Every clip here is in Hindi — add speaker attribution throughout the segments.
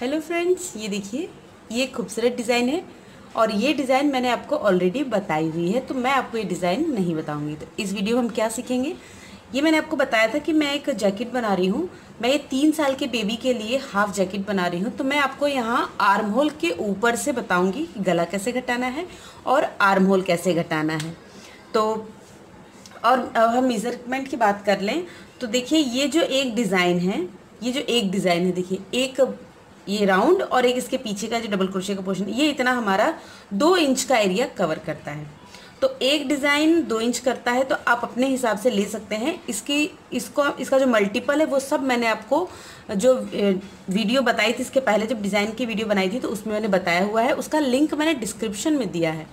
Speaker 1: हेलो फ्रेंड्स, ये देखिए, ये खूबसूरत डिज़ाइन है और ये डिज़ाइन मैंने आपको ऑलरेडी बताई हुई है, तो मैं आपको ये डिज़ाइन नहीं बताऊंगी। तो इस वीडियो में हम क्या सीखेंगे, ये मैंने आपको बताया था कि मैं एक जैकेट बना रही हूँ। मैं ये 3 साल के बेबी के लिए हाफ जैकेट बना रही हूँ। तो मैं आपको यहाँ आर्म होल के ऊपर से बताऊँगी कि गला कैसे घटाना है और आर्म होल कैसे घटाना है। तो और अब हम मेज़रमेंट की बात कर लें तो देखिए, ये जो एक डिज़ाइन है, देखिए, एक ये राउंड और एक इसके पीछे का जो डबल क्रोशे का पोर्शन, ये इतना हमारा 2 इंच का एरिया कवर करता है। तो एक डिज़ाइन 2 इंच करता है, तो आप अपने हिसाब से ले सकते हैं। इसका जो मल्टीपल है वो सब मैंने आपको जो वीडियो बताई थी, इसके पहले जब डिज़ाइन की वीडियो बनाई थी तो उसमें मैंने बताया हुआ है। उसका लिंक मैंने डिस्क्रिप्शन में दिया है।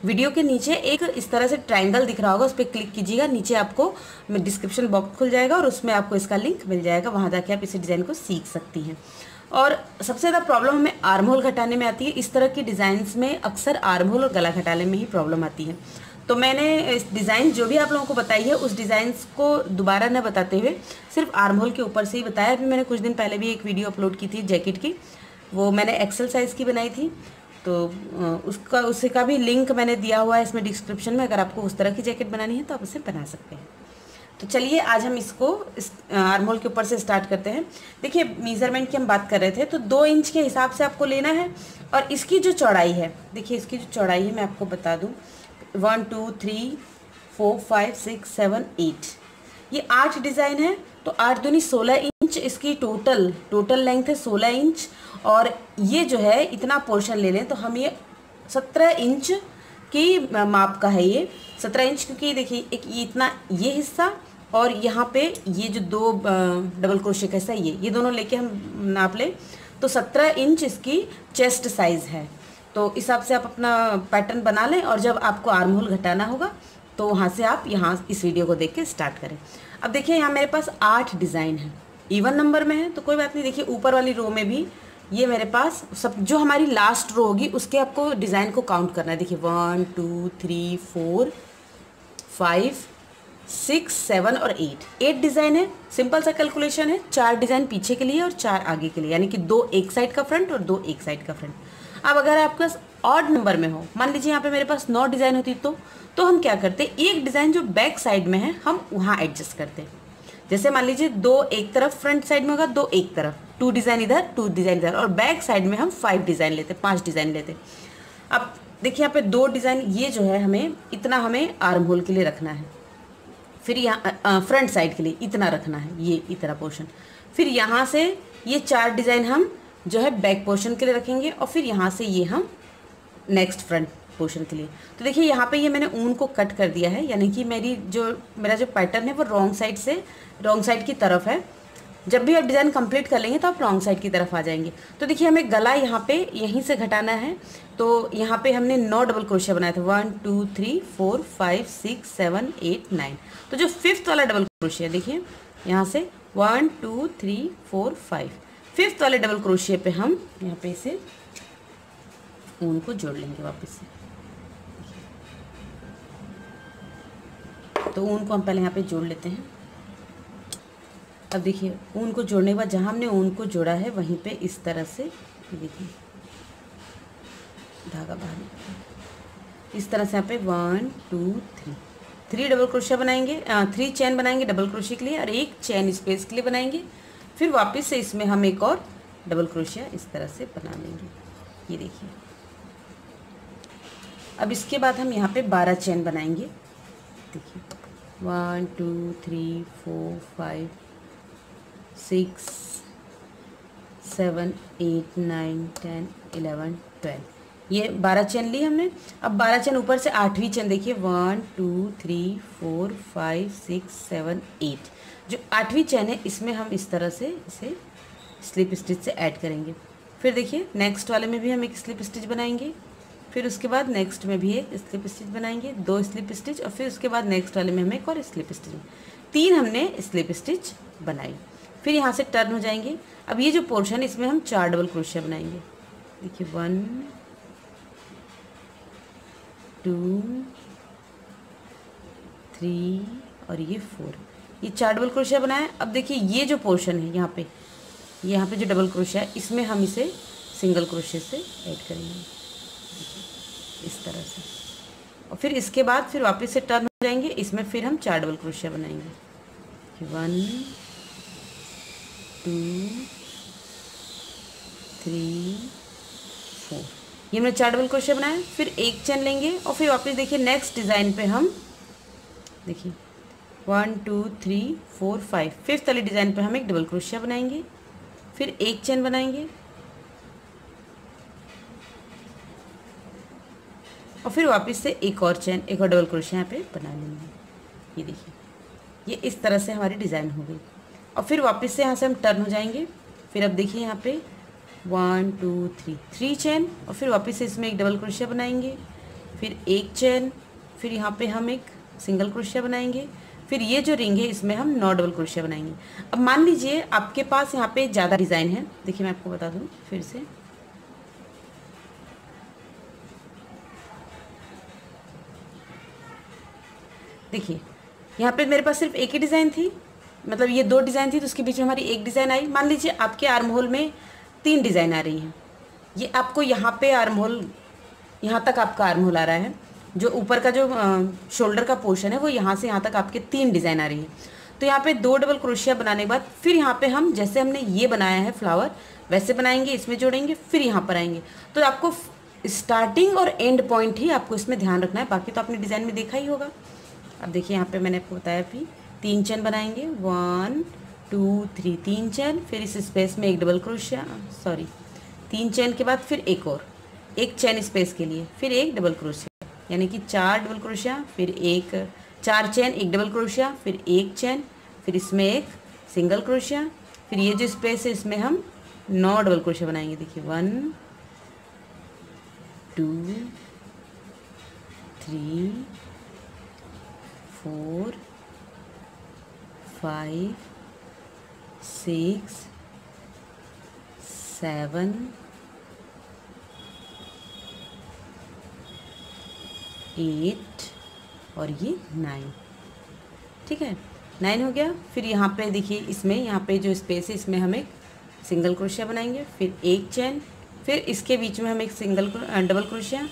Speaker 1: वीडियो के नीचे एक इस तरह से ट्रायंगल दिख रहा होगा, उस पर क्लिक कीजिएगा, नीचे आपको डिस्क्रिप्शन बॉक्स खुल जाएगा और उसमें आपको इसका लिंक मिल जाएगा। वहाँ जाके आप इस डिज़ाइन को सीख सकती हैं। और सबसे ज़्यादा प्रॉब्लम हमें आर्म होल घटाने में आती है। इस तरह की डिज़ाइंस में अक्सर आर्म होल और गला घटाने में ही प्रॉब्लम आती है। तो मैंने इस डिज़ाइन जो भी आप लोगों को बताई है, उस डिज़ाइंस को दोबारा न बताते हुए सिर्फ आर्म होल के ऊपर से ही बताया। अभी मैंने कुछ दिन पहले भी एक वीडियो अपलोड की थी जैकेट की, वो मैंने एक्सेल साइज़ की बनाई थी। तो उसका भी लिंक मैंने दिया हुआ है इसमें डिस्क्रिप्शन में। अगर आपको उस तरह की जैकेट बनानी है तो आप उसे बना सकते हैं। तो चलिए आज हम इसको इस आर्म होल के ऊपर से स्टार्ट करते हैं। देखिए, मेज़रमेंट की हम बात कर रहे थे, तो 2 इंच के हिसाब से आपको लेना है। और इसकी जो चौड़ाई है, देखिए इसकी जो चौड़ाई है मैं आपको बता दूं, 1 2 3 4 5 6 7 8, ये 8 डिज़ाइन है। तो 8 दूनी 16 इंच इसकी टोटल लेंथ है, 16 इंच। और ये जो है इतना पोर्शन ले लें तो हम ये 17 इंच की माप का है। ये 17 इंच, क्योंकि देखिए एक ये इतना ये हिस्सा और यहाँ पे ये जो 2 डबल क्रोशे का हिस्सा, ये दोनों लेके हम नाप लें तो 17 इंच इसकी चेस्ट साइज़ है। तो इस हिसाब से आप अपना पैटर्न बना लें और जब आपको आर्म होल घटाना होगा तो वहाँ से आप यहाँ इस वीडियो को देख के स्टार्ट करें। अब देखिए, यहाँ मेरे पास 8 डिज़ाइन है, इवन नंबर में है तो कोई बात नहीं। देखिए ऊपर वाली रो में भी ये मेरे पास सब, जो हमारी लास्ट रो होगी उसके आपको डिज़ाइन को काउंट करना है। देखिए 1 2 3 4 5 6 7 और 8 डिज़ाइन है। सिंपल सा कैलकुलेशन है, 4 डिज़ाइन पीछे के लिए और 4 आगे के लिए, यानी कि 2 एक साइड का फ्रंट और 2 एक साइड का फ्रंट। अब अगर आपके पास ऑड नंबर में हो, मान लीजिए यहाँ पे मेरे पास 9 डिज़ाइन होती तो हम क्या करते, एक डिज़ाइन जो बैक साइड में है हम वहाँ एडजस्ट करते। जैसे मान लीजिए 2 एक तरफ फ्रंट साइड में होगा, 2 एक तरफ, 2 डिज़ाइन इधर 2 डिज़ाइन इधर, और बैक साइड में हम 5 डिज़ाइन लेते, 5 डिज़ाइन लेते। अब देखिए यहाँ पे 2 डिज़ाइन, ये जो है हमें इतना हमें आर्म होल के लिए रखना है। फिर यहाँ फ्रंट साइड के लिए इतना रखना है, ये इतना पोर्शन। फिर यहाँ से ये 4 डिज़ाइन हम जो है बैक पोर्शन के लिए रखेंगे और फिर यहाँ से ये हम नेक्स्ट फ्रंट पोर्शन के लिए। तो देखिए यहाँ पे ये मैंने ऊन को कट कर दिया है, यानी कि मेरा जो पैटर्न है वो रॉन्ग साइड की तरफ है। जब भी आप डिज़ाइन कंप्लीट कर लेंगे तो आप रॉन्ग साइड की तरफ आ जाएंगे। तो देखिए हमें गला यहाँ पे यहीं से घटाना है। तो यहाँ पे हमने 9 डबल क्रोशिया बनाया था, 1 2 3 4 5 6 7 8 9। तो जो 5th वाला डबल क्रोशिया, देखिए यहाँ से 1 2 3 4 5, 5th वाले डबल क्रोशिया पे हम यहाँ पे इसे ऊन को जोड़ लेंगे वापस से। तो ऊन को हम पहले यहाँ पे जोड़ लेते हैं। अब देखिए ऊन को जोड़ने के बाद जहाँ हमने ऊन को जोड़ा है वहीं पे इस तरह से देखिए धागा बाहर, इस तरह से यहाँ पे 1 2 3 डबल क्रोशिया बनाएंगे, 3 चेन बनाएंगे डबल क्रोशिया के लिए और 1 चेन स्पेस के लिए बनाएंगे। फिर वापस से इसमें हम एक और डबल क्रोशिया इस तरह से बना लेंगे, ये देखिए। अब इसके बाद हम यहाँ पे 12 चेन बनाएंगे। देखिए 1 2 3 4 5 6 7 8 9 10 11 12, ये 12 चेन ली हमने। अब 12 चेन ऊपर से 8वीं चेन, देखिए 1 2 3 4 5 6 7 8, जो 8वीं चेन है इसमें हम इस तरह से इसे स्लिप स्टिच से ऐड करेंगे। फिर देखिए नेक्स्ट वाले में भी हम एक स्लिप स्टिच बनाएंगे, फिर उसके बाद नेक्स्ट में भी एक स्लिप स्टिच बनाएंगे, 2 स्लिप स्टिच, और फिर उसके बाद नेक्स्ट वाले में हम एक और स्लिप स्टिच, 3 हमने स्लिप स्टिच बनाई। फिर यहाँ से टर्न हो जाएंगे। अब ये जो पोर्शन इसमें हम 4 डबल क्रोशिया बनाएंगे। देखिए 1 2 3 और ये 4, ये 4 डबल क्रोशिया बनाए। अब देखिए ये जो पोर्शन है यहाँ पे, यहाँ पे जो डबल क्रोशिया है इसमें हम इसे सिंगल क्रोशिया से ऐड करेंगे इस तरह से। और फिर इसके बाद फिर वापस से टर्न हो जाएंगे, इसमें फिर हम 4 डबल क्रोशिया बनाएंगे। 1 2 3 4, ये हमने 4 डबल क्रोशिया बनाए। फिर एक चेन लेंगे और फिर वापस देखिए नेक्स्ट डिज़ाइन पे हम देखिए 1 2 3 4 5, फिफ्थ वाली डिज़ाइन पे हम एक डबल क्रोशिया बनाएंगे, फिर एक चेन बनाएंगे और फिर वापस से एक और चेन, एक और डबल क्रोशिया यहाँ पे बना लेंगे। ये देखिए, ये इस तरह से हमारी डिज़ाइन हो गई। और फिर वापस से यहाँ से हम टर्न हो जाएंगे। फिर अब देखिए यहाँ पे 1 2 3 चेन और फिर वापस से इसमें एक डबल क्रोशिया बनाएंगे, फिर एक चेन, फिर यहाँ पे हम एक सिंगल क्रोशिया बनाएंगे, फिर ये जो रिंग है इसमें हम 9 डबल क्रोशिया बनाएंगे। अब मान लीजिए आपके पास यहाँ पे ज़्यादा डिज़ाइन है, देखिए मैं आपको बता दूँ फिर से। देखिए यहाँ पे मेरे पास सिर्फ एक ही डिज़ाइन थी, मतलब ये 2 डिज़ाइन थी तो उसके बीच में हमारी एक डिज़ाइन आई। मान लीजिए आपके आर्म होल में 3 डिज़ाइन आ रही हैं, ये आपको यहाँ पे आर्म होल, यहाँ तक आपका आर्म होल आ रहा है, जो ऊपर का जो शोल्डर का पोर्शन है वो यहाँ से यहाँ तक आपके 3 डिज़ाइन आ रही है। तो यहाँ पे 2 डबल क्रोशिया बनाने के बाद फिर यहाँ पे हम जैसे हमने ये बनाया है फ्लावर वैसे बनाएंगे, इसमें जोड़ेंगे, फिर यहाँ पर आएंगे। तो आपको स्टार्टिंग और एंड पॉइंट ही आपको इसमें ध्यान रखना है, बाकी तो आपने डिज़ाइन में देखा ही होगा। अब देखिए यहाँ पे मैंने आपको बताया फिर 3 चेन बनाएंगे, 1 2 3 3 चेन, फिर इस स्पेस में एक डबल क्रोशिया, 3 चेन के बाद फिर एक और एक चेन स्पेस के लिए, फिर एक डबल क्रोशिया, यानी कि 4 डबल क्रोशिया, फिर एक 4 चेन, एक डबल क्रोशिया, फिर एक चेन, फिर इसमें एक सिंगल क्रोशिया, फिर ये जो स्पेस है इसमें हम 9 डबल क्रोशिया बनाएंगे। देखिए 1 2 3 4 5 6 7 8 और ये 9, ठीक है 9 हो गया। फिर यहाँ पे देखिए इसमें यहाँ पे जो स्पेस है इसमें हम एक सिंगल क्रोशिया बनाएंगे, फिर एक चेन, फिर इसके बीच में हम एक डबल क्रोशिया,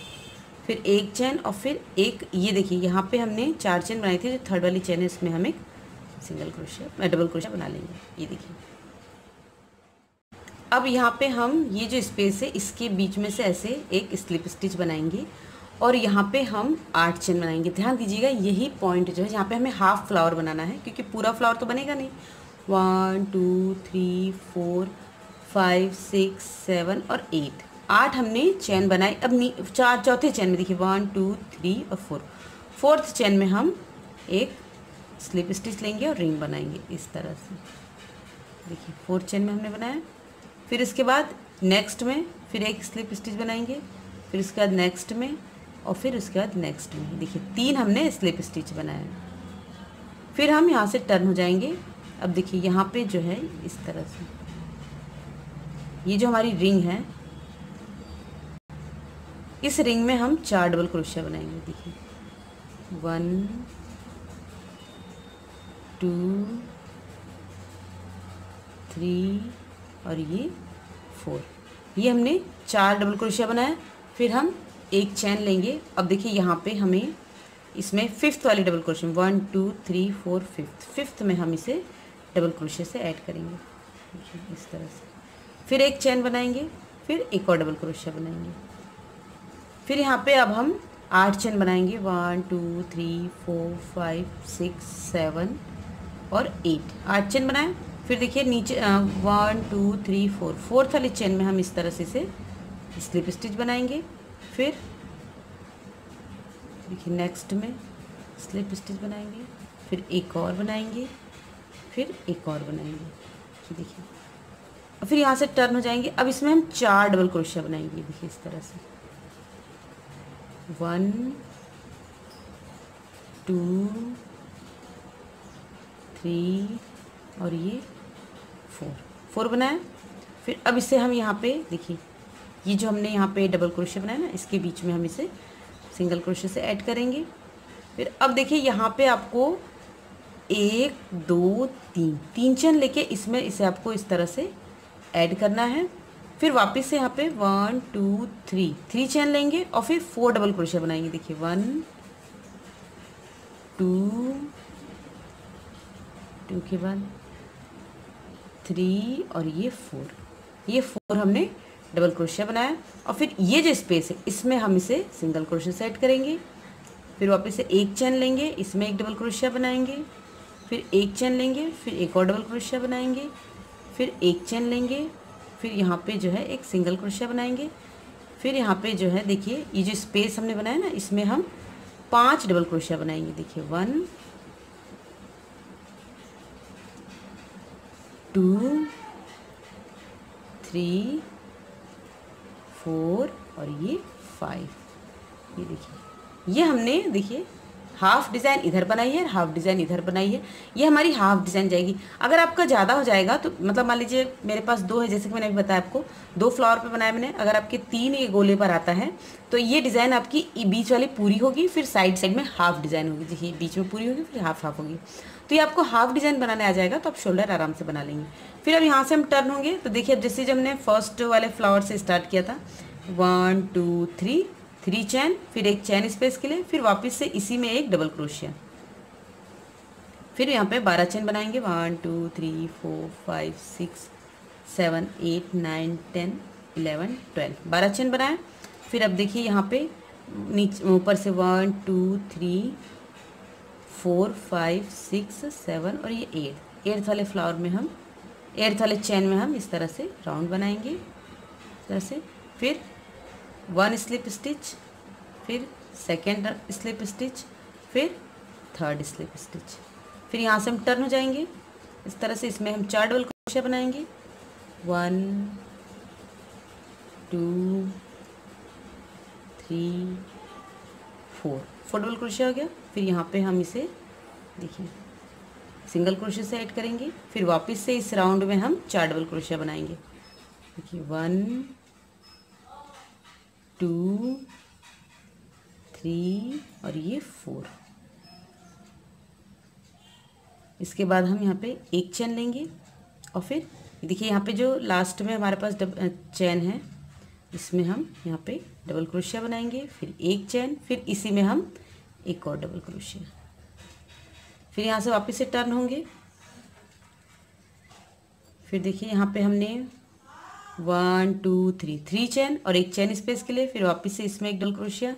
Speaker 1: फिर एक चेन और फिर एक, ये देखिए यहाँ पे हमने 4 चेन बनाई थी, जो थर्ड वाली चेन है इसमें हम एक सिंगल क्रोशिया डबल क्रोशिया बना लेंगे। ये देखिए अब यहाँ पे हम ये जो स्पेस है इसके बीच में से ऐसे एक स्लिप स्टिच बनाएंगे और यहाँ पे हम 8 चेन बनाएंगे। ध्यान दीजिएगा यही पॉइंट जो है यहाँ पे हमें हाफ फ्लावर बनाना है, क्योंकि पूरा फ्लावर तो बनेगा नहीं। 1 2 3 4 5 6 7 और 8 हमने चेन बनाई। अब चौथे चेन में देखिए 1 2 3 और 4, फोर्थ चेन में हम एक स्लिप स्टिच लेंगे और रिंग बनाएंगे इस तरह से। देखिए फोर्थ चेन में हमने बनाया, फिर इसके बाद नेक्स्ट में फिर एक स्लिप स्टिच बनाएंगे, फिर उसके बाद नेक्स्ट में और फिर उसके बाद नेक्स्ट में। देखिए 3 हमने स्लिप स्टिच बनाया। फिर हम यहाँ से टर्न हो जाएंगे। अब देखिए यहाँ पे जो है इस तरह से ये जो हमारी रिंग है, इस रिंग में हम 4 डबल क्रोशिया बनाएंगे। देखिए 1 2 3 और ये 4, ये हमने 4 डबल क्रोशिया बनाया। फिर हम एक चेन लेंगे। अब देखिए यहाँ पे हमें इसमें फिफ्थ वाली डबल क्रोशिया 1 2 3 4 फिफ्थ में हम इसे डबल क्रोशिया से ऐड करेंगे। देखिए इस तरह से, फिर एक चेन बनाएंगे, फिर एक और डबल क्रोशिया बनाएंगे। फिर यहाँ पे अब हम 8 चेन बनाएंगे, 1 2 3 4 5 6 7 और 8 चेन बनाए। फिर देखिए नीचे 1 2 3 4 फोर्थ वाली चेन में हम इस तरह से इसे स्लिप स्टिच बनाएंगे। फिर देखिए नेक्स्ट में स्लिप स्टिच बनाएंगे, फिर एक और बनाएंगे, फिर एक और बनाएंगे। देखिए और फिर यहाँ से टर्न हो जाएंगे। अब इसमें हम 4 डबल क्रोशिया बनाएंगे। देखिए इस तरह से 1 2 3 और ये 4 बनाया। फिर अब इसे हम यहाँ पे देखिए ये जो हमने यहाँ पे डबल क्रोशिया बनाया ना, इसके बीच में हम इसे सिंगल क्रोशिया से ऐड करेंगे। फिर अब देखिए यहाँ पे आपको 1 2 3 चेन लेके इसमें इसे आपको इस तरह से ऐड करना है। फिर वापस से यहाँ पे 1 2 3 3 चेन लेंगे और फिर 4 डबल क्रोशिया बनाएंगे। देखिए 1 2 2 के बाद 3 और ये 4 हमने डबल क्रोशिया बनाया। और फिर ये जो स्पेस है इसमें हम इसे सिंगल क्रोशिया से ऐड करेंगे। फिर वापस से एक चेन लेंगे, इसमें एक डबल क्रोशिया बनाएंगे, फिर एक चेन लेंगे, फिर एक और डबल क्रोशिया बनाएंगे, फिर एक चेन लेंगे, फिर यहाँ पे जो है एक सिंगल क्रोशिया बनाएंगे। फिर यहाँ पे जो है देखिए ये जो स्पेस हमने बनाया ना इसमें हम 5 डबल क्रोशिया बनाएंगे। देखिए 1 2 3 4 और ये 5। ये देखिए ये हमने देखिए हाफ डिज़ाइन इधर बनाई है, हाफ डिज़ाइन इधर बनाई है। ये हमारी हाफ डिज़ाइन जाएगी। अगर आपका ज़्यादा हो जाएगा तो मतलब मान लीजिए मेरे पास 2 है, जैसे कि मैंने अभी बताया आपको 2 फ्लावर पे बनाया मैंने। अगर आपके 3 ये गोले पर आता है तो ये डिज़ाइन आपकी बीच वाली पूरी होगी, फिर साइड में हाफ डिज़ाइन होगी। देखिए बीच में पूरी होगी, फिर हाफ हाफ होगी। तो ये आपको हाफ डिज़ाइन बनाने आ जाएगा तो आप शोल्डर आराम से बना लेंगे। फिर अब यहाँ से हम टर्न होंगे तो देखिए अब जैसे जब हमने फर्स्ट वाले फ्लावर से स्टार्ट किया था 1 2 3 चैन, फिर एक चैन स्पेस के लिए, फिर वापस से इसी में एक डबल क्रोशिया, फिर यहाँ पे 12 चैन बनाएंगे 1 2 3 4 5 6 7 8 9 10 11 12 12 चैन बनाए। फिर अब देखिए यहाँ पे नीचे ऊपर से 1 2 3 4 5 6 7 और ये 8 वाले फ्लावर में हम 8 वाले चैन में हम इस तरह से राउंड बनाएंगे इस तरह से। फिर 1 स्लिप स्टिच, फिर सेकेंड स्लिप स्टिच, फिर थर्ड स्लिप स्टिच। फिर यहाँ से हम टर्न हो जाएंगे इस तरह से। इसमें हम 4 डबल क्रोशिया बनाएंगे 1 2 3 4 डबल क्रोशिया हो गया। फिर यहाँ पे हम इसे देखिए सिंगल क्रोशिया से ऐड करेंगे। फिर वापस से इस राउंड में हम 4 डबल क्रोशिया बनाएंगे। देखिए 1 2 3 और ये 4। इसके बाद हम यहाँ पे एक चैन लेंगे और फिर देखिए यहाँ पे जो लास्ट में हमारे पास चैन है इसमें हम यहाँ पे डबल क्रोशिया बनाएंगे, फिर एक चैन, फिर इसी में हम एक और डबल क्रोशिया। फिर यहाँ से वापस से टर्न होंगे। फिर देखिए यहाँ पे हमने 1 2 3 चैन और एक चैन स्पेस के लिए, फिर वापस से इसमें एक डबल क्रोशिया,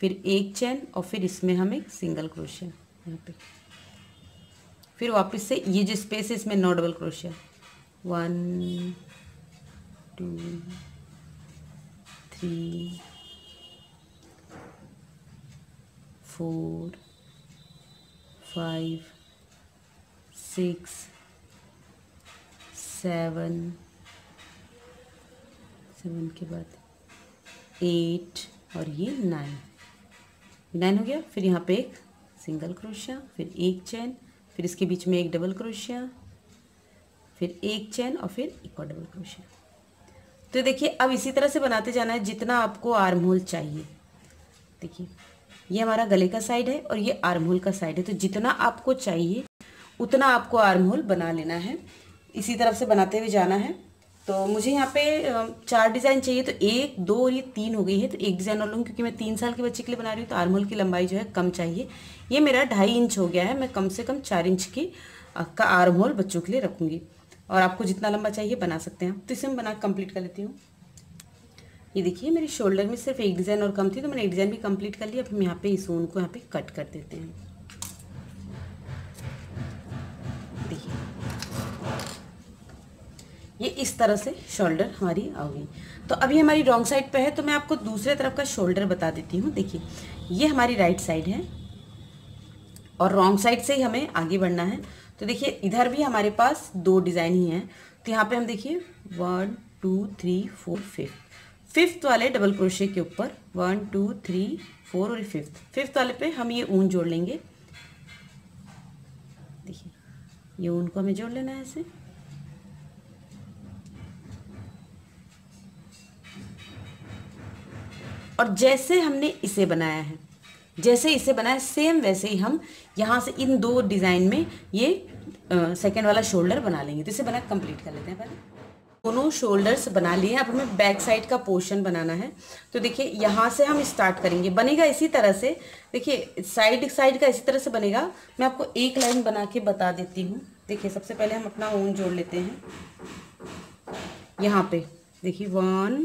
Speaker 1: फिर एक चैन और फिर इसमें हम एक सिंगल क्रोशिया यहाँ पे। फिर वापस से ये जो स्पेस है इसमें 9 डबल क्रोशिया 1 2 3 4 5 6 7 के बाद 8 और ये 9 हो गया। फिर यहाँ पे एक सिंगल क्रोशिया, फिर एक चैन, फिर इसके बीच में एक डबल क्रोशिया, फिर एक चैन और फिर एक और डबल क्रोशिया। तो देखिए अब इसी तरह से बनाते जाना है जितना आपको आर्म होल चाहिए। देखिए ये हमारा गले का साइड है और ये आर्म होल का साइड है, तो जितना आपको चाहिए उतना आपको आर्म होल बना लेना है। इसी तरफ से बनाते हुए जाना है। तो मुझे यहाँ पे 4 डिज़ाइन चाहिए, तो 1 2 और ये 3 हो गई है, तो एक डिज़ाइन और लूँगी क्योंकि मैं 3 साल के बच्चे के लिए बना रही हूँ तो आर्म होल की लंबाई जो है कम चाहिए। ये मेरा 2.5 इंच हो गया है, मैं कम से कम 4 इंच की का आर्म होल बच्चों के लिए रखूँगी और आपको जितना लंबा चाहिए बना सकते हैं। तो इसे मैं बना कंप्लीट कर लेती हूँ। ये देखिए मेरी शोल्डर में सिर्फ एक डिज़ाइन और कम थी तो मैंने एक डिज़ाइन भी कंप्लीट कर लिया। अब हम यहाँ पे इस ऊन को यहाँ पे कट कर देते हैं। देखिए ये इस तरह से शोल्डर हमारी आ गई। तो अभी हमारी रॉन्ग साइड पे है तो मैं आपको दूसरे तरफ का शोल्डर बता देती हूँ। देखिए ये हमारी राइट साइड है और रॉन्ग साइड से ही हमें आगे बढ़ना है। तो देखिए इधर भी हमारे पास 2 डिज़ाइन ही हैं, तो यहाँ पे हम देखिए 1 2 3 4 5th वाले डबल क्रोशे के ऊपर 1 2 3 4 और 5th वाले पे हम ये ऊन जोड़ लेंगे। देखिए ये ऊन को हमें जोड़ लेना है ऐसे। और जैसे हमने इसे बनाया है, जैसे इसे बनाया सेम वैसे ही हम यहाँ से इन 2 डिज़ाइन में ये सेकेंड वाला शोल्डर बना लेंगे। तो इसे बना कंप्लीट कर लेते हैं पहले। दोनों शोल्डर्स बना लिए हैं। अब हमें बैक साइड का पोर्शन बनाना है। तो देखिए यहाँ से हम स्टार्ट करेंगे। बनेगा इसी तरह से, देखिए साइड साइड का इसी तरह से बनेगा। मैं आपको एक लाइन बना के बता देती हूँ। देखिए सबसे पहले हम अपना ऊन जोड़ लेते हैं। यहाँ पे देखिए 1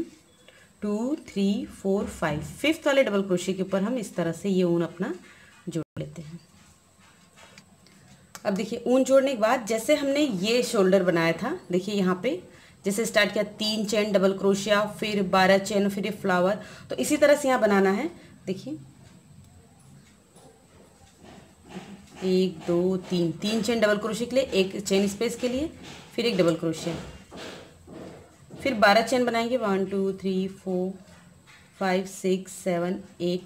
Speaker 1: 2 3 4 5, फिफ्थ वाले डबल क्रोशिया के ऊपर हम इस तरह से ये ऊन अपना जोड़ लेते हैं। अब देखिए ऊन जोड़ने के बाद जैसे हमने ये शोल्डर बनाया था, देखिए यहाँ पे जैसे स्टार्ट किया 3 चेन डबल क्रोशिया, फिर 12 चेन, फिर ये फ्लावर, तो इसी तरह से यहाँ बनाना है। देखिए 1 2 3, 3 चेन डबल क्रोशिया के लिए, एक चेन स्पेस के लिए, फिर एक डबल क्रोशिया, फिर 12 चेन बनाएंगे। 1 2 3 4 5 6 7 8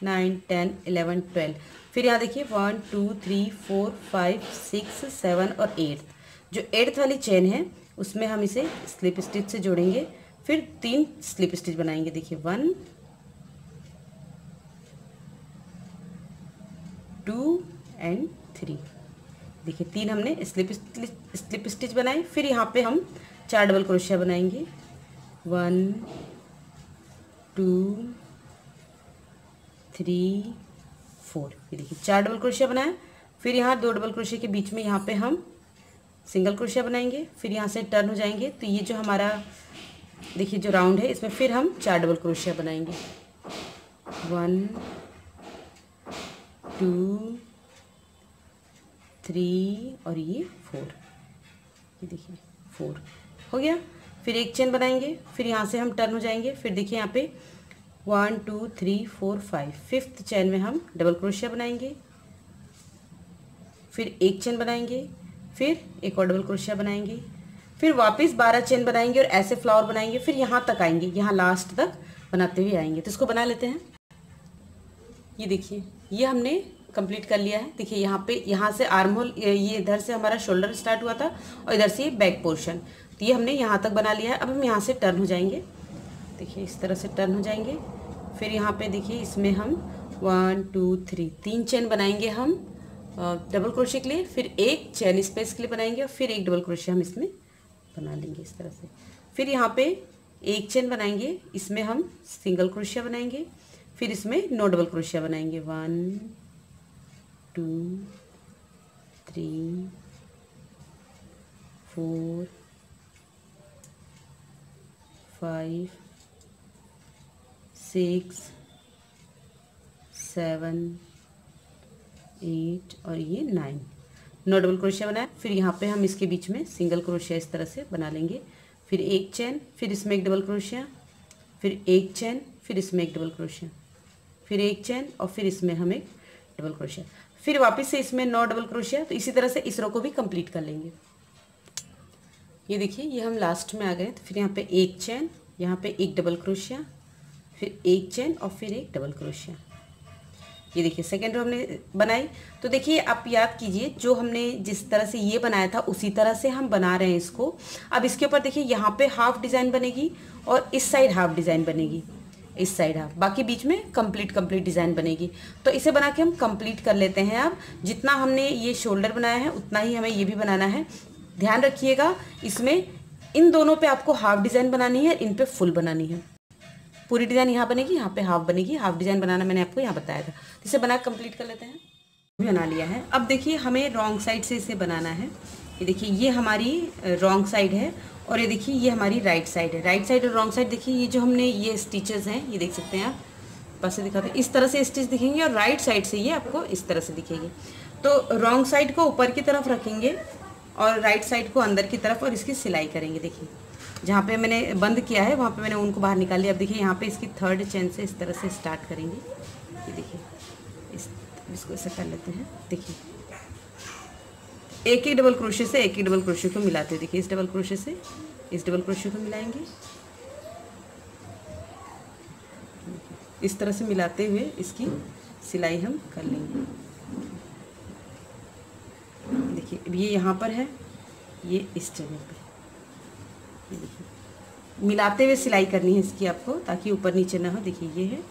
Speaker 1: 9 10 11 12, फिर यहाँ देखिए 1 2 3 4 5 6 7 और 8, जो 8th वाली चेन है उसमें हम इसे स्लिप स्टिच से जोड़ेंगे। फिर 3 स्लिप स्टिच बनाएंगे। देखिए 1 2 एंड 3, देखिए 3 हमने स्लिप स्टिच बनाए। फिर यहाँ पे हम 4 डबल क्रोशिया बनाएंगे। 1 2 3 4, ये देखिए 4 डबल क्रोशिया बनाया। फिर यहाँ 2 डबल क्रोशिया के बीच में यहाँ पे हम सिंगल क्रोशिया बनाएंगे। फिर यहाँ से टर्न हो जाएंगे, तो ये जो हमारा देखिए जो राउंड है इसमें फिर हम 4 डबल क्रोशिया बनाएंगे। 1 2 3 और ये 4, ये देखिए 4 हो गया। फिर एक चेन बनाएंगे, फिर यहाँ से हम टर्न हो जाएंगे। फिर देखिए यहाँ पे 1 2 3 4 5, फिफ्थ चेन में हम डबल क्रोशिया बनाएंगे, फिर एक चेन बनाएंगे, फिर एक और डबल क्रोशिया बनाएंगे, फिर वापस 12 चेन बनाएंगे और ऐसे फ्लावर बनाएंगे। फिर यहाँ तक आएंगे, यहाँ लास्ट तक बनाते हुए आएंगे। तो इसको बना लेते हैं। ये देखिए ये हमने कंप्लीट कर लिया है। देखिए यहाँ पे, यहाँ से आर्म होल, ये इधर से हमारा शोल्डर स्टार्ट हुआ था और इधर से ये बैक पोर्शन, तो ये हमने यहाँ तक बना लिया है। अब हम यहाँ से टर्न हो जाएंगे। देखिए इस तरह से टर्न हो जाएंगे। फिर यहाँ पे देखिए इसमें हम 1 2 3, 3 चेन बनाएंगे हम डबल क्रोशिया के लिए, फिर एक चेन स्पेस के लिए बनाएंगे और फिर एक डबल क्रोशिया हम इसमें बना लेंगे इस तरह से। फिर यहाँ पे एक चेन बनाएंगे, इसमें हम सिंगल क्रोशिया बनाएंगे, फिर इसमें 9 डबल क्रोशिया बनाएंगे। 1 2 3 4 5 6 7 8 और ये 9 डबल क्रोशिया बनाया। फिर यहाँ पे हम इसके बीच में सिंगल क्रोशिया इस तरह से बना लेंगे, फिर एक चेन, फिर इसमें एक डबल क्रोशिया, फिर एक चेन, फिर इसमें एक डबल क्रोशिया, फिर एक चेन और फिर इसमें हम एक डबल क्रोशिया, फिर वापस से इसमें 9 डबल क्रोशिया। तो इसी तरह से इस रो को भी कंप्लीट कर लेंगे। ये देखिए ये हम लास्ट में आ गए। तो फिर यहाँ पे एक चेन, यहाँ पे एक डबल क्रोशिया, फिर एक चेन और फिर एक डबल क्रोशिया। ये देखिए सेकेंड रो हमने बनाई। तो देखिए आप याद कीजिए, जो हमने जिस तरह से ये बनाया था उसी तरह से हम बना रहे हैं इसको। अब इसके ऊपर देखिए यहाँ पे हाफ डिज़ाइन बनेगी और इस साइड हाफ डिज़ाइन बनेगी, इस साइड हाफ, बाकी बीच में कंप्लीट डिज़ाइन बनेगी। तो इसे बना के हम कंप्लीट कर लेते हैं। अब जितना हमने ये शोल्डर बनाया है उतना ही हमें ये भी बनाना है। ध्यान रखिएगा इसमें इन दोनों पे आपको हाफ डिज़ाइन बनानी है, इन पे फुल बनानी है। पूरी डिज़ाइन यहाँ बनेगी, यहाँ पे हाफ बनेगी। हाफ डिज़ाइन बनाना मैंने आपको यहाँ बताया था। इसे बना कंप्लीट कर लेते हैं। बना लिया है। अब देखिए हमें रॉन्ग साइड से इसे बनाना है। ये देखिए ये हमारी रॉन्ग साइड है और ये देखिए ये हमारी राइट साइड है। राइट साइड और रॉन्ग साइड देखिए ये जो हमने ये स्टिचेस हैं, ये देख सकते हैं आप, बस से दिखाते हैं, इस तरह से स्टिच दिखेंगे और राइट साइड से ये आपको इस तरह से दिखेगी। तो रॉन्ग साइड को ऊपर की तरफ रखेंगे और राइट साइड को अंदर की तरफ और इसकी सिलाई करेंगे। देखिए जहाँ पे मैंने बंद किया है वहाँ पे मैंने ऊन को बाहर निकाल लिया। अब देखिए यहाँ पे इसकी थर्ड चेन से इस तरह से स्टार्ट करेंगे। ये देखिए इसको ऐसा कर लेते हैं। देखिए एक डबल क्रोशे से एक डबल क्रोशे को मिलाते हैं। देखिए इस डबल क्रोशे से इस डबल क्रोशे को मिलाएंगे, इस तरह से मिलाते हुए इसकी सिलाई हम कर लेंगे। देखिए ये यहाँ पर है, ये इस जगह पे, ये देखिए मिलाते हुए सिलाई करनी है इसकी आपको, ताकि ऊपर नीचे ना हो। देखिए ये है,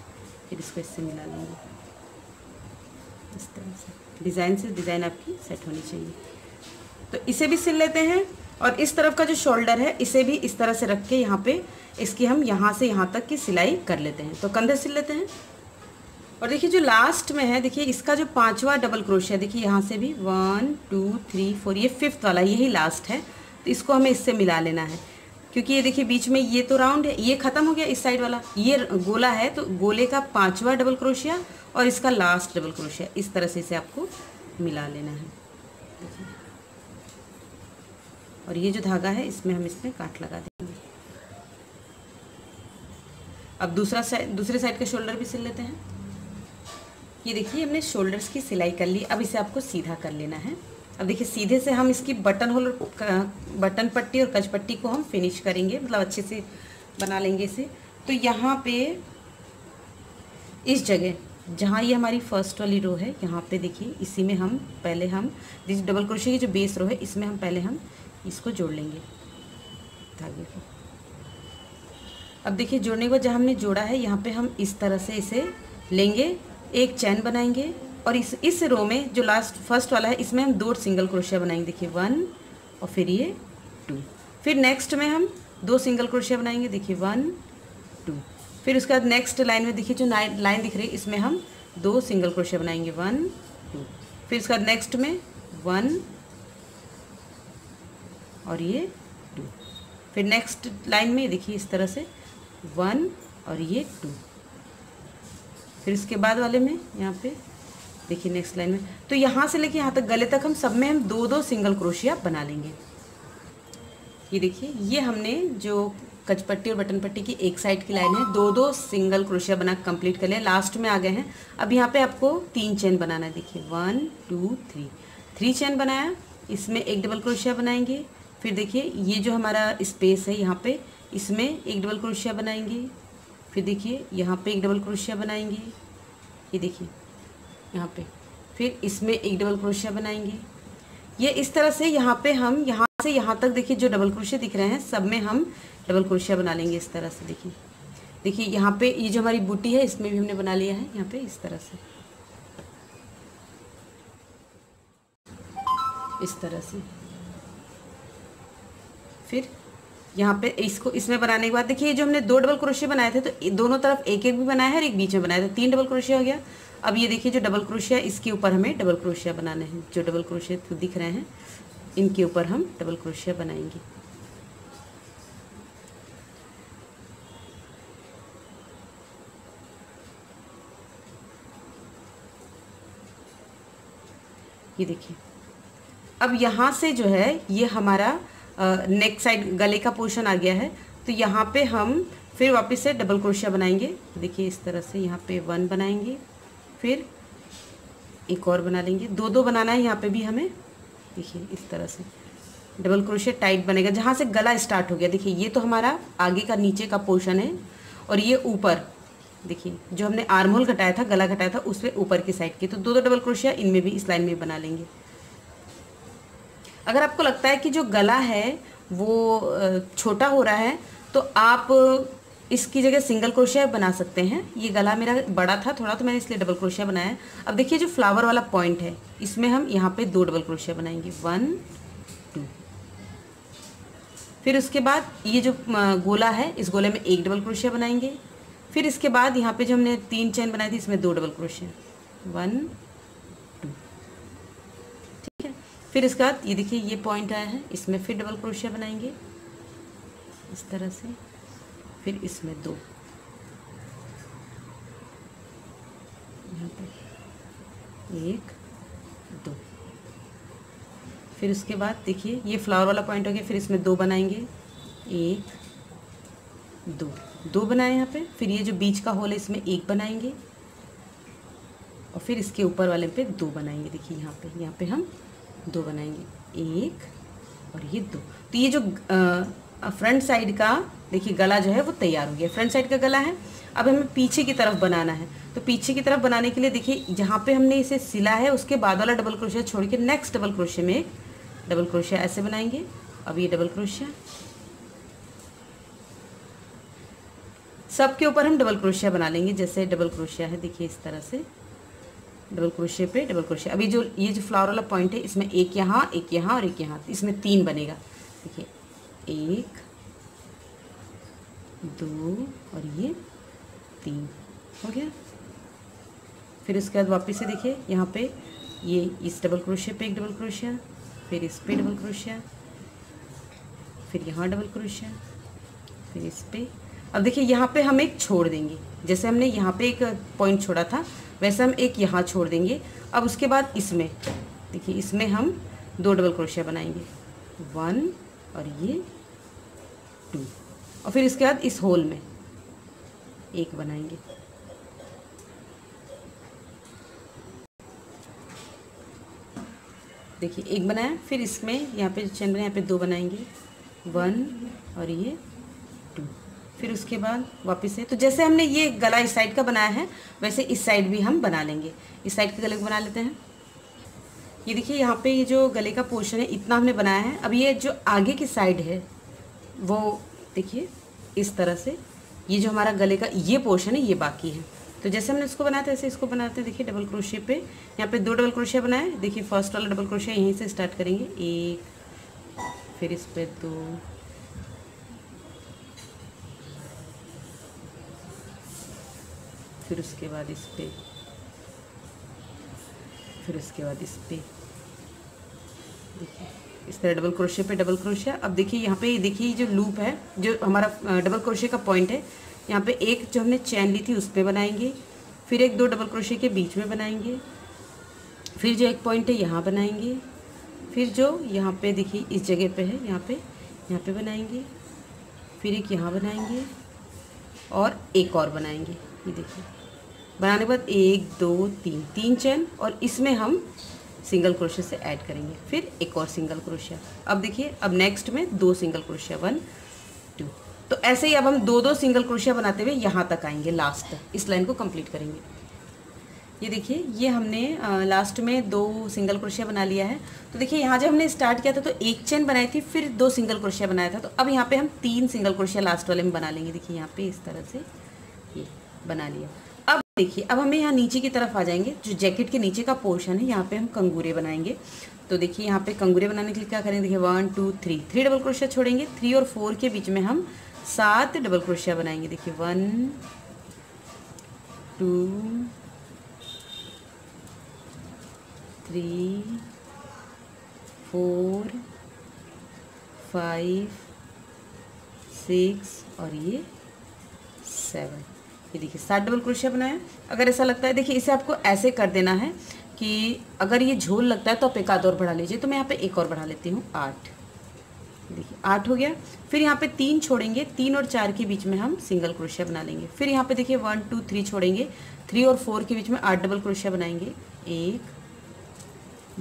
Speaker 1: फिर इसको इससे मिला लेंगे इस तरह से। डिज़ाइन से डिज़ाइन आपकी सेट होनी चाहिए। तो इसे भी सिल लेते हैं और इस तरफ का जो शोल्डर है इसे भी इस तरह से रख के यहाँ पे इसकी हम यहाँ से यहाँ तक की सिलाई कर लेते हैं। तो कंधे सिल लेते हैं। और देखिए जो लास्ट में है, देखिए इसका जो 5वां डबल क्रोशिया, देखिए यहाँ से भी 1 2 3 4, ये 5th वाला यही लास्ट है। तो इसको हमें इससे मिला लेना है, क्योंकि ये देखिए बीच में ये तो राउंड है, ये ख़त्म हो गया इस साइड वाला, ये गोला है, तो गोले का 5वां डबल क्रोशिया और इसका लास्ट डबल क्रोशिया, इस तरह से इसे आपको मिला लेना है। देखिए, और ये जो धागा है इसमें हम इसमें काट लगा देंगे। अब दूसरे साइड का शोल्डर भी सिल लेते हैं। ये देखिए हमने शोल्डर्स की सिलाई कर ली। अब इसे आपको सीधा कर लेना है। अब देखिए सीधे से हम इसकी बटन होल, बटन पट्टी और कच पट्टी को हम फिनिश करेंगे, मतलब अच्छे से बना लेंगे इसे। तो यहाँ पे इस जगह जहाँ ये हमारी फर्स्ट वाली रो है, यहाँ पे देखिए इसी में हम पहले जिस डबल क्रोशिया की जो बेस रो है इसमें हम पहले इसको जोड़ लेंगे धागे को। अब देखिए जोड़ने के बाद जहाँ हमने जोड़ा है यहाँ पे हम इस तरह से इसे लेंगे, एक चैन बनाएंगे और इस रो में जो फर्स्ट वाला है इसमें हम 2 सिंगल क्रोशिया बनाएंगे। देखिए 1 और फिर ये 2, फिर नेक्स्ट में हम 2 सिंगल क्रोशिया बनाएंगे। देखिए 1 2, फिर उसके बाद नेक्स्ट लाइन में देखिए जो लाइन दिख रही है इसमें हम 2 सिंगल क्रोशिया बनाएंगे 1 2, फिर उसके बाद नेक्स्ट में 1 और ये 2, फिर नेक्स्ट लाइन में देखिए इस तरह से 1 और ये 2, फिर इसके बाद वाले में यहाँ पे देखिए नेक्स्ट लाइन में। तो यहाँ से लेके यहाँ तक गले तक हम सब में हम 2 सिंगल क्रोशिया बना लेंगे। ये देखिए ये हमने जो कचपट्टी और बटन पट्टी की एक साइड की लाइन है 2 सिंगल क्रोशिया बना कंप्लीट कर लिया, लास्ट में आ गए हैं। अब यहाँ पे आपको 3 चेन बनाना है। देखिए 1 2 3 चेन बनाया, इसमें एक डबल क्रोशिया बनाएंगे। फिर देखिए ये जो हमारा स्पेस है यहाँ पे इसमें एक डबल क्रोशिया बनाएंगे। फिर देखिए यहाँ पे एक डबल क्रोशिया बनाएंगे, ये देखिए यहाँ पे, फिर इसमें एक डबल क्रोशिया बनाएंगे। ये इस तरह से यहाँ पे हम यहाँ से यहाँ तक देखिए जो डबल क्रोशिया दिख रहे हैं सब में हम डबल क्रोशिया बना लेंगे इस तरह से। देखिए यहाँ पे ये जो हमारी बूटी है इसमें भी हमने बना लिया है यहाँ पे इस तरह से, इस तरह से। फिर यहाँ पे इसमें बनाने के बाद देखिए जो हमने 2 डबल क्रोशिया बनाए थे तो दोनों तरफ एक एक भी बनाया है और एक बीच में बनाया था, 3 डबल क्रोशिया हो गया। अब ये देखिए जो डबल क्रोशिया इसके ऊपर हमें डबल क्रोशिया बनाने हैं, जो डबल क्रोशिया दिख रहे हैं इनके ऊपर हम डबल क्रोशिया बनाएंगे। ये देखिए अब यहाँ से जो है ये हमारा नेक साइड गले का पोर्शन आ गया है। तो यहाँ पे हम फिर वापस से डबल क्रोशिया बनाएंगे। देखिए इस तरह से यहाँ पे 1 बनाएंगे, फिर एक और बना लेंगे, 2 बनाना है यहाँ पे भी हमें। देखिए इस तरह से डबल क्रोशिया टाइट बनेगा जहाँ से गला स्टार्ट हो गया। देखिए ये तो हमारा आगे का नीचे का पोर्शन है और ये ऊपर देखिए जो हमने आर्म होल घटाया था, गला घटाया था, उसमें ऊपर की साइड की। तो 2 डबल क्रोशिया इनमें भी इस लाइन में बना लेंगे। अगर आपको लगता है कि जो गला है वो छोटा हो रहा है तो आप इसकी जगह सिंगल क्रोशिया बना सकते हैं। ये गला मेरा बड़ा था थोड़ा तो मैंने इसलिए डबल क्रोशिया बनाया। अब देखिए जो फ्लावर वाला पॉइंट है इसमें हम यहाँ पे 2 डबल क्रोशिया बनाएंगे 1 2, फिर उसके बाद ये जो गोला है इस गोले में एक डबल क्रोशिया बनाएंगे। फिर इसके बाद यहाँ पे जो हमने 3 चेन बनाई थी इसमें 2 डबल क्रोशिया 1 2, ठीक है। फिर इसके बाद ये देखिए ये पॉइंट आया है इसमें फिर डबल क्रोशिया बनाएंगे इस तरह से, फिर इसमें 2, यहाँ पे 1 2, फिर उसके बाद देखिए ये फ्लावर वाला पॉइंट हो गया, फिर इसमें 2 बनाएंगे 1 2 बनाए यहाँ पे। फिर ये जो बीच का होल है इसमें 1 बनाएंगे और फिर इसके ऊपर वाले पे 2 बनाएंगे। देखिए यहाँ पे हम 2 बनाएंगे 1 और ये 2। तो ये जो फ्रंट साइड का देखिए गला जो है वो तैयार हो गया, फ्रंट साइड का गला है। अब हमें पीछे की तरफ बनाना है। तो पीछे की तरफ बनाने के लिए देखिए जहाँ पे हमने इसे सिला है उसके बाद वाला डबल क्रोशिया छोड़ के नेक्स्ट डबल क्रोशिया में एक डबल क्रोशिया ऐसे बनाएंगे। अब ये डबल क्रोशिया सबके ऊपर हम डबल क्रोशिया बना लेंगे। जैसे डबल क्रोशिया है देखिए इस तरह से डबल क्रोशिया पे डबल क्रोशिया। अभी ये जो फ्लावर वाला पॉइंट है इसमें एक यहाँ और एक यहाँ, इसमें 3 बनेगा। देखिए 1 2 और ये 3 हो गया। फिर उसके बाद वापस से देखिए यहाँ पे ये इस डबल क्रोशिया पे एक डबल क्रोशिया, फिर इस पे डबल क्रोशिया, फिर यहाँ डबल क्रोशिया, फिर इस पे। अब देखिए यहाँ पे हम एक छोड़ देंगे, जैसे हमने यहाँ पे एक पॉइंट छोड़ा था वैसे हम एक यहाँ छोड़ देंगे। अब उसके बाद इसमें देखिए इसमें हम 2 डबल क्रोशिया बनाएंगे, 1 और ये 2, और फिर इसके बाद इस होल में एक बनाएंगे। देखिए एक बनाया, फिर इसमें यहाँ पे जो चेन बनाए यहाँ पे 2 बनाएंगे, 1 और ये 2। फिर उसके बाद वापस से, तो जैसे हमने ये गला इस साइड का बनाया है वैसे इस साइड भी हम बना लेंगे। इस साइड के गले को बना लेते हैं। ये देखिए यहाँ पे ये जो गले का पोर्शन है इतना हमने बनाया है। अब ये जो आगे की साइड है वो देखिए इस तरह से, ये जो हमारा गले का ये पोर्शन है ये बाकी है। तो जैसे हमने इसको बनाया था ऐसे इसको बनाते हैं। देखिए डबल क्रोशिया पे यहाँ पे 2 डबल क्रोशिया बनाए। देखिए फर्स्ट वाला डबल क्रोशिया यहीं से स्टार्ट करेंगे, 1, फिर इस पे 2, फिर उसके बाद इस पे, फिर उसके बाद इस पे। देखिए इस तरह डबल क्रोशिया पे डबल क्रोशिया। अब देखिए यहाँ पे देखिए जो लूप है जो हमारा डबल क्रोशिया का पॉइंट है, यहाँ पे एक जो हमने चैन ली थी उस पे बनाएंगे, फिर एक 2 डबल क्रोशिया के बीच में बनाएंगे, फिर जो एक पॉइंट है यहाँ बनाएंगे, फिर जो यहाँ पे देखिए इस जगह पे है यहाँ पे बनाएंगे, फिर एक यहाँ बनाएंगे और एक और बनाएंगे। ये देखिए बनाने के बाद 1 2 3 चैन, और इसमें हम सिंगल क्रोशिया से ऐड करेंगे, फिर एक और सिंगल क्रोशिया। अब देखिए अब नेक्स्ट में 2 सिंगल क्रोशिया, 1 2। तो ऐसे ही अब हम 2 सिंगल क्रोशिया बनाते हुए यहाँ तक आएंगे, लास्ट तक इस लाइन को कंप्लीट करेंगे। ये देखिए ये हमने लास्ट में 2 सिंगल क्रोशिया बना लिया है। तो देखिए यहाँ जब हमने स्टार्ट किया था तो एक चेन बनाई थी, फिर 2 सिंगल क्रोशिया बनाया था। तो अब यहाँ पे हम 3 सिंगल क्रोशिया लास्ट वाले में बना लेंगे। देखिए यहाँ पे इस तरह से ये बना लिया। अब देखिए अब हमें यहाँ नीचे की तरफ आ जाएंगे, जो जैकेट के नीचे का पोर्शन है यहाँ पे हम कंगूरे बनाएंगे। तो देखिए यहाँ पे कंगूरे बनाने के लिए क्या करेंगे, देखिए 1 2 3 डबल क्रोशिया छोड़ेंगे, 3 और 4 के बीच में हम 7 डबल क्रोशिया बनाएंगे। देखिए 1 2 3 4 5 6 और ये 7। ये देखिए 7 डबल क्रोशिया बनाया। अगर ऐसा लगता है देखिए इसे आपको ऐसे कर देना है कि अगर ये झोल लगता है तो आप एक आध और बढ़ा लीजिए। तो मैं यहाँ पे एक और बढ़ा लेती हूँ, 8। देखिए 8 हो गया। फिर यहाँ पे 3 छोड़ेंगे, 3 और 4 के बीच में हम सिंगल क्रोशिया बना लेंगे। फिर यहाँ पे देखिए 1 2 3 छोड़ेंगे, 3 और 4 के बीच में 8 डबल क्रोशिया बनाएंगे, 1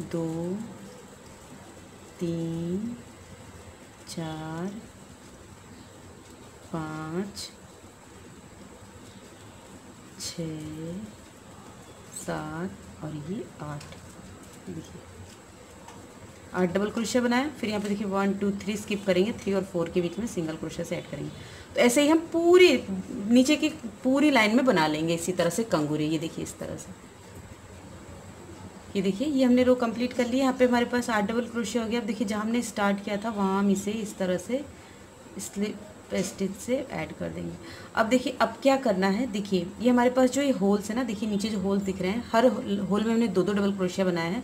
Speaker 1: 2 3 4 5 6 7 और ये 8। देखिए 8 डबल क्रोशिया बनाया। फिर यहाँ पे देखिए 1 2 3 स्किप करेंगे, 3 और 4 के बीच में सिंगल क्रोशिया से ऐड करेंगे। तो ऐसे ही हम पूरी नीचे की पूरी लाइन में बना लेंगे इसी तरह से कंगूरे। ये देखिए इस तरह से, ये देखिए ये हमने रो कंप्लीट कर लिया। यहाँ पे हमारे पास 8 डबल क्रोशिया हो गया। अब देखिए जहाँ हमने स्टार्ट किया था वहाँ हम इसे इस तरह से स्लिप स्टिच से ऐड कर देंगे। अब देखिए अब क्या करना है, देखिए ये हमारे पास जो ये होल्स है ना, देखिए नीचे जो होल्स दिख रहे हैं, हर होल में हमने 2 डबल क्रोशिया बनाया है।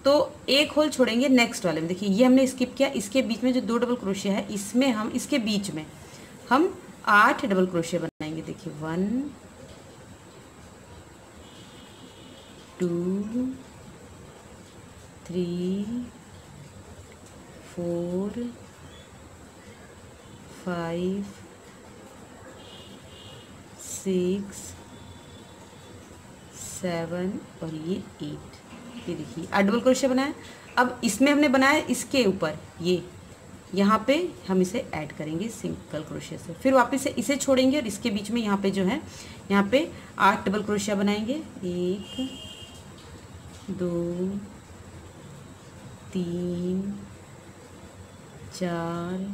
Speaker 1: तो एक होल छोड़ेंगे नेक्स्ट वाले में। देखिए ये हमने स्किप किया, इसके बीच में जो 2 डबल क्रोशिया है इसमें हम इसके बीच में हम 8 डबल क्रोशिया बनाएंगे। देखिए 1 2 3 4 5 6 7 और ये 8। ये देखिए 8 डबल क्रोशिया बनाया। अब इसमें हमने बनाया इसके ऊपर ये, यहाँ पे हम इसे ऐड करेंगे सिंगल क्रोशिया से। फिर वापस से इसे छोड़ेंगे और इसके बीच में यहाँ पे जो है यहाँ पे 8 डबल क्रोशिया बनाएंगे, 1 2 3 4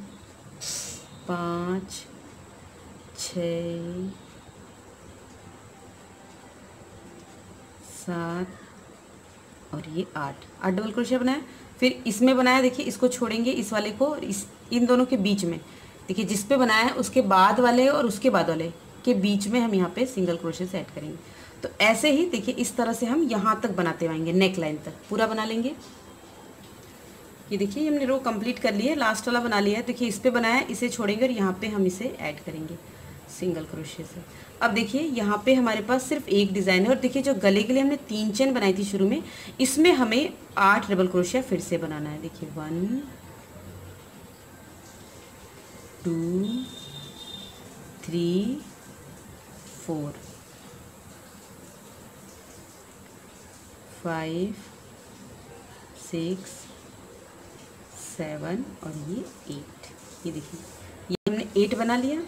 Speaker 1: 5 6 7 और ये 8 डबल क्रोशिया बनाया। फिर इसमें बनाया, देखिए इसको छोड़ेंगे इस वाले को, इस इन दोनों के बीच में देखिए, जिस पे बनाया है उसके बाद वाले और उसके बाद वाले के बीच में हम यहाँ पे सिंगल क्रोशे से ऐड करेंगे। तो ऐसे ही देखिए इस तरह से हम यहाँ तक बनाते आएंगे, नेक लाइन तक पूरा बना लेंगे। ये देखिए हमने रो कंप्लीट कर ली है, लास्ट वाला बना लिया है। देखिए इस पे बनाया है, इसे छोड़ेंगे और यहाँ पे हम इसे ऐड करेंगे सिंगल क्रोशे से। अब देखिए यहाँ पे हमारे पास सिर्फ एक डिज़ाइन है और देखिए जो गले के लिए हमने 3 चेन बनाई थी शुरू में, इसमें हमें 8 डबल क्रोशिया फिर से बनाना है। देखिए 1 2 3 4 5 6 7 और ये 8। ये देखिए ये हमने 8 बना लिया।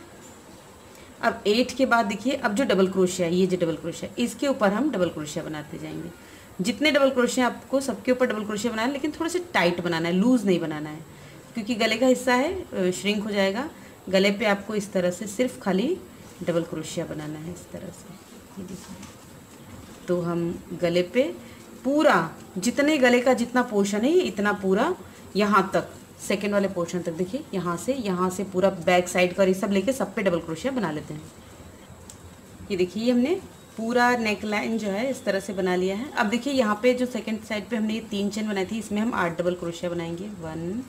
Speaker 1: अब 8 के बाद देखिए अब जो डबल क्रोशिया है, ये जो डबल क्रोशिया इसके ऊपर हम डबल क्रोशिया बनाते जाएंगे। जितने डबल क्रोशिया आपको सबके ऊपर डबल क्रोशिया बनाना है, लेकिन थोड़ा सा टाइट बनाना है, लूज़ नहीं बनाना है, क्योंकि गले का हिस्सा है श्रिंक हो जाएगा। गले पे आपको इस तरह से सिर्फ खाली डबल क्रोशिया बनाना है, इस तरह से। ये देखिए तो हम गले पे पूरा जितने गले का जितना पोर्शन है इतना पूरा यहाँ तक सेकेंड वाले पोर्शन तक देखिए यहाँ से पूरा बैक साइड का ये सब लेके सब पे डबल क्रोशिया बना लेते हैं। ये देखिए ये हमने पूरा नेक लाइन जो है इस तरह से बना लिया है। अब देखिए यहाँ पे जो सेकेंड साइड पे हमने ये 3 चेन बनाई थी, इसमें हम 8 डबल क्रोशिया बनाएंगे। 1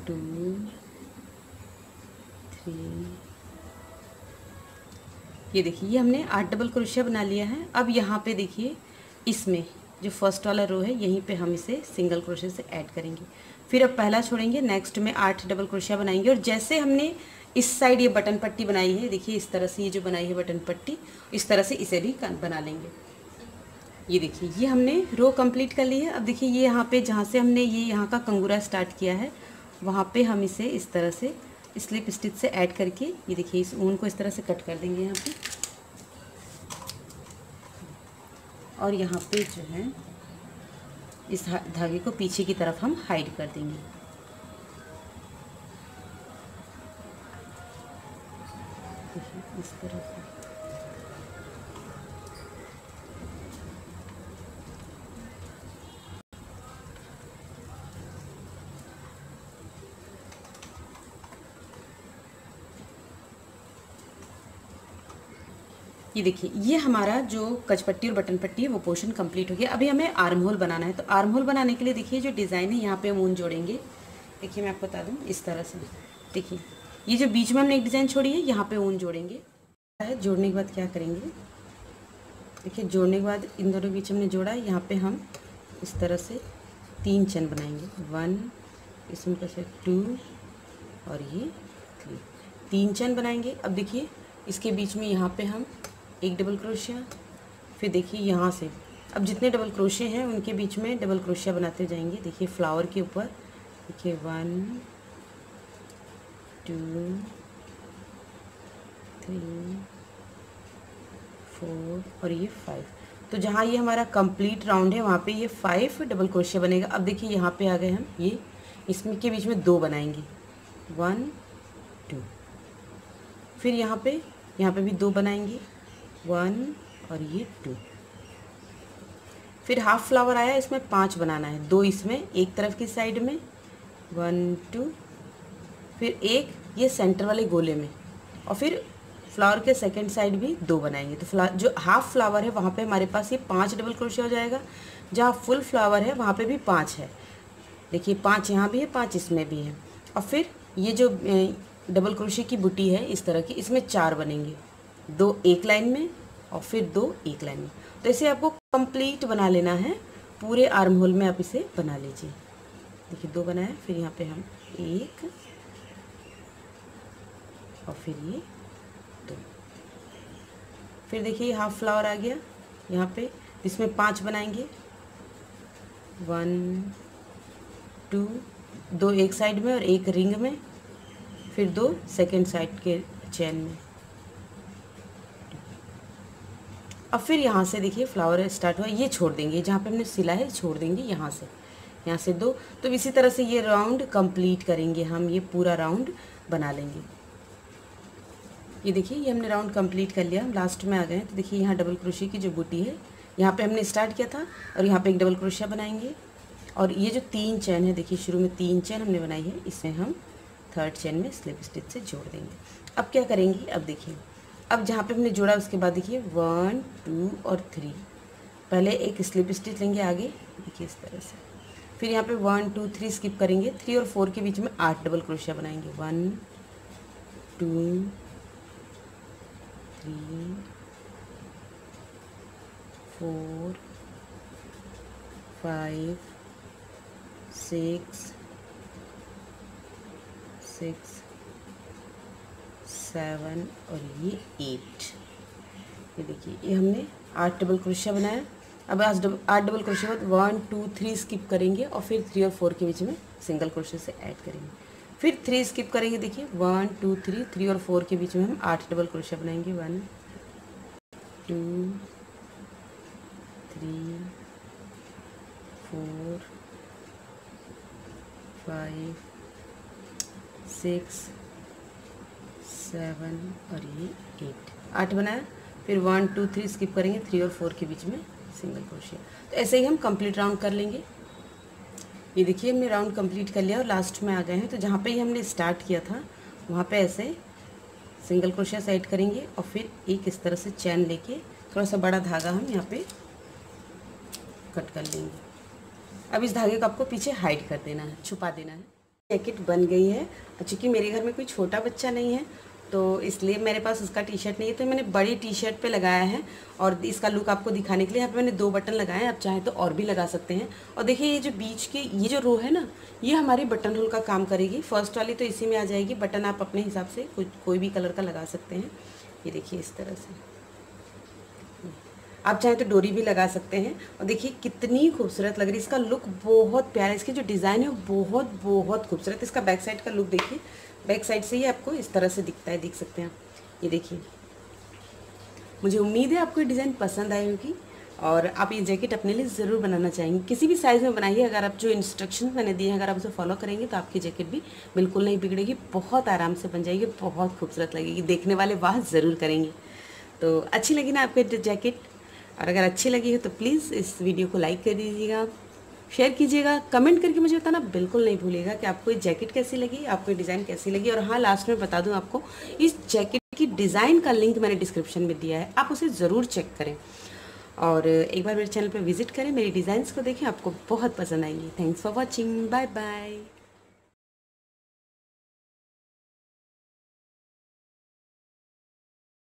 Speaker 1: 2 3। ये देखिए ये हमने 8 डबल क्रोशिया बना लिया है। अब यहाँ पे देखिए इसमें जो फर्स्ट वाला रो है यहीं पे हम इसे सिंगल क्रोशे से ऐड करेंगे। फिर अब पहला छोड़ेंगे, नेक्स्ट में 8 डबल क्रोशिया बनाएंगे और जैसे हमने इस साइड ये बटन पट्टी बनाई है, देखिए इस तरह से ये जो बनाई है बटन पट्टी, इस तरह से इसे भी बना लेंगे। ये देखिए ये हमने रो कंप्लीट कर ली है। अब देखिए ये यहाँ पे जहाँ से हमने ये यहाँ का कंगूरा स्टार्ट किया है वहाँ पे हम इसे इस तरह से स्लिप स्टिच से ऐड करके ये देखिए इस ऊन को इस तरह से कट कर देंगे यहाँ पे, और यहाँ पे जो है इस धागे को पीछे की तरफ हम हाइड कर देंगे। इस तरह से ये देखिए ये हमारा जो कचपट्टी और बटन पट्टी है वो पोर्शन कंप्लीट हो गया। अभी हमें आर्म होल बनाना है। तो आर्म होल बनाने के लिए देखिए जो डिज़ाइन है यहाँ पे हम ऊन जोड़ेंगे। देखिए मैं आपको बता दूँ इस तरह से, देखिए ये जो बीच में हमने एक डिज़ाइन छोड़ी है यहाँ पे ऊन जोड़ेंगे। जोड़ने के बाद क्या करेंगे, देखिए जोड़ने के बाद इन दोनों बीच हमने जोड़ा है, यहाँ पे हम इस तरह से 3 चेन बनाएंगे। 1 इसमें कैसे 2 और ये 3 चेन बनाएंगे। अब देखिए इसके बीच में यहाँ पे हम एक डबल क्रोशिया, फिर देखिए यहाँ से अब जितने डबल क्रोशिया हैं उनके बीच में डबल क्रोशिया बनाते जाएंगे। देखिए फ्लावर के ऊपर देखिए 1 2 3 4 और ये 5। तो जहाँ ये हमारा कंप्लीट राउंड है वहाँ पे ये 5 डबल क्रोशिया बनेगा। अब देखिए यहाँ पे आ गए हम, ये इसमें के बीच में 2 बनाएंगे 1 2, फिर यहाँ पे भी 2 बनाएंगे 1 और ये 2, फिर हाफ फ्लावर आया इसमें 5 बनाना है, 2 इसमें एक तरफ की साइड में 1 2, फिर एक ये सेंटर वाले गोले में, और फिर फ्लावर के सेकंड साइड भी 2 बनाएंगे। तो जो हाफ फ्लावर है वहाँ पे हमारे पास ये 5 डबल क्रोशिया हो जाएगा। जहाँ फुल फ्लावर है वहाँ पे भी 5 है। देखिए 5 यहाँ भी है, 5 इसमें भी है। और फिर ये जो डबल क्रोशिया की बूटी है इस तरह की, इसमें 4 बनेंगे, 2 एक लाइन में और फिर 2 एक लाइन में। तो इसे आपको कंप्लीट बना लेना है, पूरे आर्म होल में आप इसे बना लीजिए। देखिए 2 बनाए, फिर यहाँ पे हम 1 और फिर ये 2, फिर देखिए हाफ फ्लावर आ गया यहाँ पे, इसमें 5 बनाएंगे 1 2, 2 एक साइड में और एक रिंग में, फिर 2 सेकेंड साइड के चेन में। अब फिर यहाँ से देखिए फ्लावर स्टार्ट हुआ, ये छोड़ देंगे जहाँ पे हमने सिला है, छोड़ देंगे यहाँ से 2। तो इसी तरह से ये राउंड कंप्लीट करेंगे हम, ये पूरा राउंड बना लेंगे। ये देखिए ये हमने राउंड कंप्लीट कर लिया, लास्ट में आ गए। तो देखिए यहाँ डबल क्रोशिया की जो बूटी है यहाँ पे हमने स्टार्ट किया था और यहाँ पे एक डबल क्रोशिया बनाएंगे, और ये जो 3 चेन है, देखिए शुरू में 3 चेन हमने बनाई है, इसमें हम 3rd चेन में स्लिप स्टिच से जोड़ देंगे। अब क्या करेंगे, अब देखिए, अब जहाँ पे हमने जोड़ा उसके बाद देखिए 1 2 और 3, पहले एक स्लिप स्टिच लेंगे आगे, देखिए इस तरह से, फिर यहाँ पे 1 2 3 स्किप करेंगे, 3 और 4 के बीच में 8 डबल क्रोशिया बनाएंगे, 1 2 3 4 5 6 7 और ये 8। ये देखिए, ये हमने 8 डबल क्रोशिया बनाया। अब 8 डबल क्रोशिया बाद 1 2 3 स्किप करेंगे और फिर 3 और 4 के बीच में सिंगल क्रोशिया से ऐड करेंगे, फिर 3 स्किप करेंगे, देखिए 1 2 3 और 4 के बीच में हम 8 डबल क्रोशिया बनाएंगे, 1 2 3 4 5 6 7 और ये 8 बनाया, फिर 1 2 3 स्किप करेंगे, 3 और 4 के बीच में सिंगल क्रोशिया। तो ऐसे ही हम कंप्लीट राउंड कर लेंगे। ये देखिए हमने राउंड कंप्लीट कर लिया और लास्ट में आ गए हैं। तो जहाँ पे ही हमने स्टार्ट किया था वहाँ पे ऐसे सिंगल क्रोशिया से ऐड करेंगे और फिर एक इस तरह से चैन लेके थोड़ा सा बड़ा धागा हम यहाँ पे कट कर लेंगे। अब इस धागे को आपको पीछे हाइड कर देना है, छुपा देना है। जैकेट बन गई है। चूँकि मेरे घर में कोई छोटा बच्चा नहीं है तो इसलिए मेरे पास उसका टी शर्ट नहीं है, तो मैंने बड़ी टी शर्ट पे लगाया है। और इसका लुक आपको दिखाने के लिए यहाँ पे मैंने 2 बटन लगाए हैं, आप चाहें तो और भी लगा सकते हैं। और देखिए ये जो बीच की ये जो रो है ना, ये हमारी बटन होल का काम करेगी। फर्स्ट वाली तो इसी में आ जाएगी, बटन आप अपने हिसाब से कोई भी कलर का लगा सकते हैं। ये देखिए इस तरह से, आप चाहें तो डोरी भी लगा सकते हैं। और देखिए कितनी खूबसूरत लग रही है, इसका लुक बहुत प्यारा है। इसकी जो डिज़ाइन है वो बहुत खूबसूरत। इसका बैक साइड का लुक देखिए, बैक साइड से ही आपको इस तरह से दिखता है, देख सकते हैं आप। ये देखिए, मुझे उम्मीद है आपको ये डिज़ाइन पसंद आई होगी और आप ये जैकेट अपने लिए ज़रूर बनाना चाहेंगे। किसी भी साइज़ में बनाइए, अगर आप जो इंस्ट्रक्शन मैंने दिए हैं अगर आप उसे फॉलो करेंगे तो आपकी जैकेट भी बिल्कुल नहीं बिगड़ेगी, बहुत आराम से बन जाएगी, बहुत खूबसूरत लगेगी, देखने वाले वाह ज़रूर करेंगे। तो अच्छी लगी ना आपको जैकेट? और अगर अच्छी लगी हो तो प्लीज़ इस वीडियो को लाइक कर दीजिएगा, शेयर कीजिएगा, कमेंट करके मुझे बताना बिल्कुल नहीं भूलिएगा कि आपको ये जैकेट कैसी लगी, आपको ये डिज़ाइन कैसी लगी। और हाँ, लास्ट में बता दूं आपको, इस जैकेट की डिज़ाइन का लिंक मैंने डिस्क्रिप्शन में दिया है, आप उसे ज़रूर चेक करें। और एक बार मेरे चैनल पर विजिट करें, मेरी डिज़ाइंस को देखें, आपको बहुत पसंद आएंगी। Thanks for watching, bye bye.